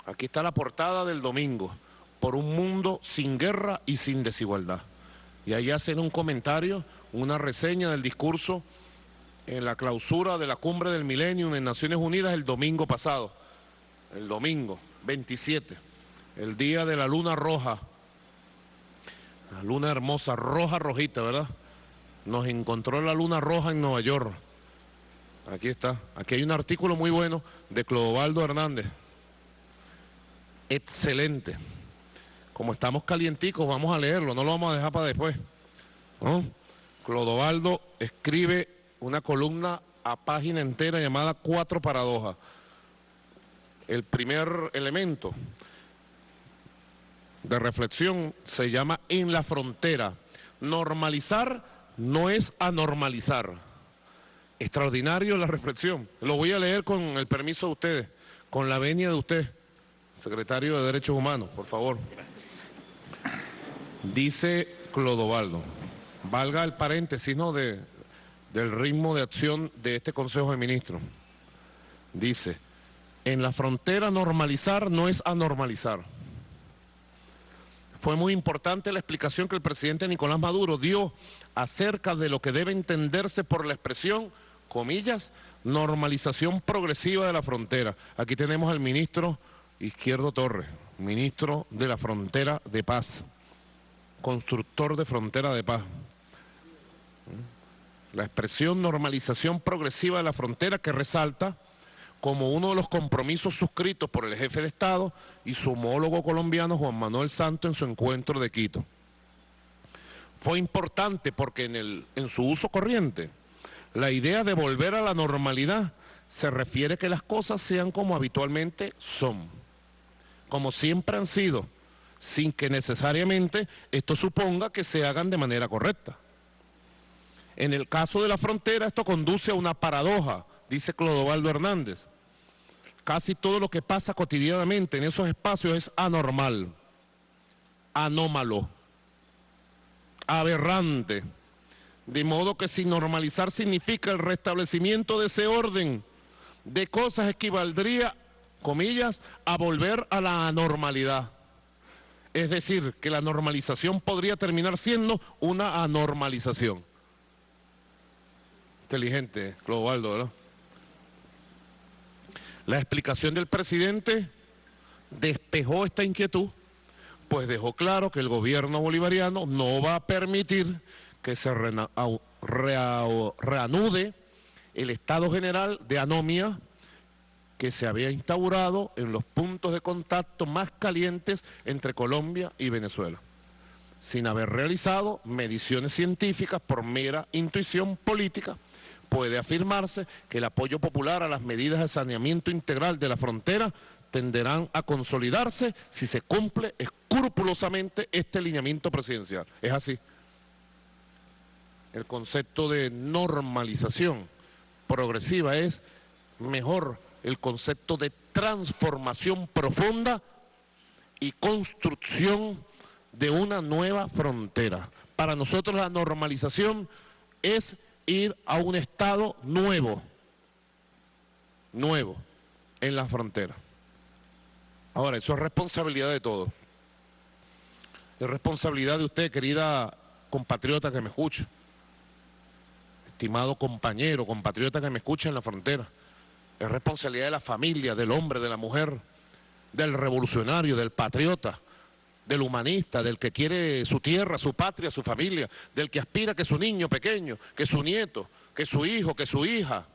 Aquí está la portada del domingo, por un mundo sin guerra y sin desigualdad. Y ahí hacen un comentario, una reseña del discurso en la clausura de la Cumbre del Millennium en Naciones Unidas el domingo pasado, el domingo 27, el día de la luna roja, la luna hermosa, roja, rojita, ¿verdad? Nos encontró la luna roja en Nueva York. Aquí está, aquí hay un artículo muy bueno de Clodovaldo Hernández. Excelente. Como estamos calienticos, vamos a leerlo, no lo vamos a dejar para después, ¿no? Clodovaldo escribe una columna a página entera llamada 4 paradojas. El primer elemento de reflexión se llama en la frontera. Normalizar no es anormalizar. Extraordinario la reflexión. Lo voy a leer con el permiso de ustedes, con la venia de usted, secretario de Derechos Humanos, por favor. Dice Clodovaldo, valga el paréntesis, ¿no?, del ritmo de acción de este Consejo de Ministros. Dice, en la frontera normalizar no es anormalizar. Fue muy importante la explicación que el presidente Nicolás Maduro dio acerca de lo que debe entenderse por la expresión, comillas, normalización progresiva de la frontera. Aquí tenemos al ministro Izquierdo Torres, ministro de la Frontera de Paz, constructor de frontera de paz. La expresión normalización progresiva de la frontera que resalta como uno de los compromisos suscritos por el jefe de Estado y su homólogo colombiano Juan Manuel Santos en su encuentro de Quito. Fue importante porque en su uso corriente, la idea de volver a la normalidad se refiere a que las cosas sean como habitualmente son, como siempre han sido, sin que necesariamente esto suponga que se hagan de manera correcta. En el caso de la frontera esto conduce a una paradoja, dice Clodovaldo Hernández. Casi todo lo que pasa cotidianamente en esos espacios es anormal, anómalo, aberrante, de modo que si normalizar significa el restablecimiento de ese orden de cosas equivaldría, comillas, a volver a la anormalidad. Es decir, que la normalización podría terminar siendo una anormalización. Inteligente, Clodoaldo, ¿verdad? La explicación del presidente despejó esta inquietud, pues dejó claro que el gobierno bolivariano no va a permitir que se reanude el estado general de anomia que se había instaurado en los puntos de contacto más calientes entre Colombia y Venezuela, sin haber realizado mediciones científicas por mera intuición política. Puede afirmarse que el apoyo popular a las medidas de saneamiento integral de la frontera tenderán a consolidarse si se cumple escrupulosamente este lineamiento presidencial. Es así. El concepto de normalización progresiva es mejor el concepto de transformación profunda y construcción de una nueva frontera. Para nosotros la normalización es ir a un estado nuevo en la frontera. Ahora, eso es responsabilidad de todos. Es responsabilidad de usted, querida compatriota que me escucha, estimado compañero, compatriota que me escucha en la frontera. Es responsabilidad de la familia, del hombre, de la mujer, del revolucionario, del patriota, del humanista, del que quiere su tierra, su patria, su familia, del que aspira que su niño pequeño, que su nieto, que su hijo, que su hija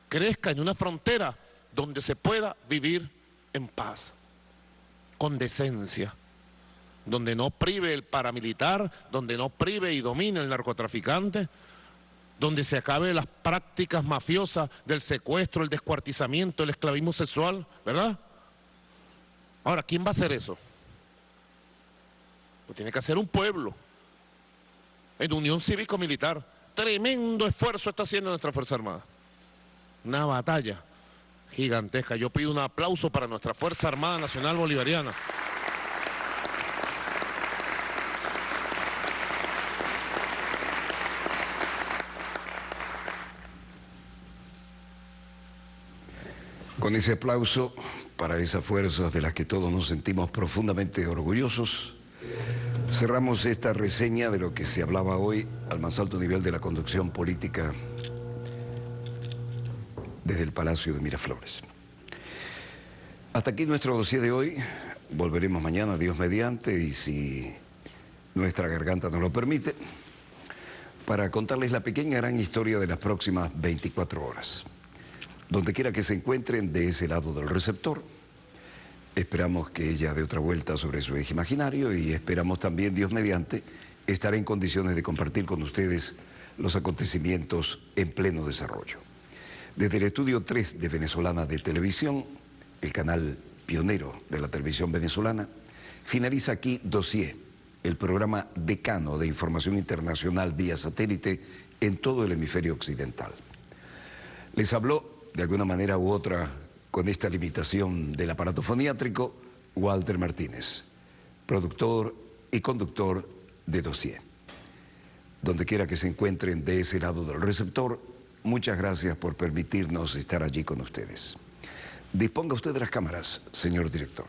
crezca en una frontera donde se pueda vivir en paz, con decencia, donde no prive el paramilitar, donde no prive y domine el narcotraficante, donde se acabe las prácticas mafiosas del secuestro, el descuartizamiento, el esclavismo sexual, ¿verdad? Ahora, ¿quién va a hacer eso? Lo tiene que hacer un pueblo, en unión cívico-militar. Tremendo esfuerzo está haciendo nuestra Fuerza Armada. Una batalla gigantesca. Yo pido un aplauso para nuestra Fuerza Armada Nacional Bolivariana. Con ese aplauso para esas fuerzas de las que todos nos sentimos profundamente orgullosos, cerramos esta reseña de lo que se hablaba hoy al más alto nivel de la conducción política desde el Palacio de Miraflores. Hasta aquí nuestro dossier de hoy. Volveremos mañana, Dios mediante, y si nuestra garganta nos lo permite, para contarles la pequeña gran historia de las próximas 24 horas. Donde quiera que se encuentren de ese lado del receptor, esperamos que ella dé otra vuelta sobre su eje imaginario y esperamos también, Dios mediante, estar en condiciones de compartir con ustedes los acontecimientos en pleno desarrollo. Desde el estudio 3 de Venezolana de Televisión, el canal pionero de la televisión venezolana, finaliza aquí Dossier, el programa decano de información internacional vía satélite en todo el hemisferio occidental. Les habló, de alguna manera u otra, con esta limitación del aparato foniátrico, Walter Martínez, productor y conductor de Dossier. Donde quiera que se encuentren de ese lado del receptor, muchas gracias por permitirnos estar allí con ustedes. Disponga usted de las cámaras, señor director.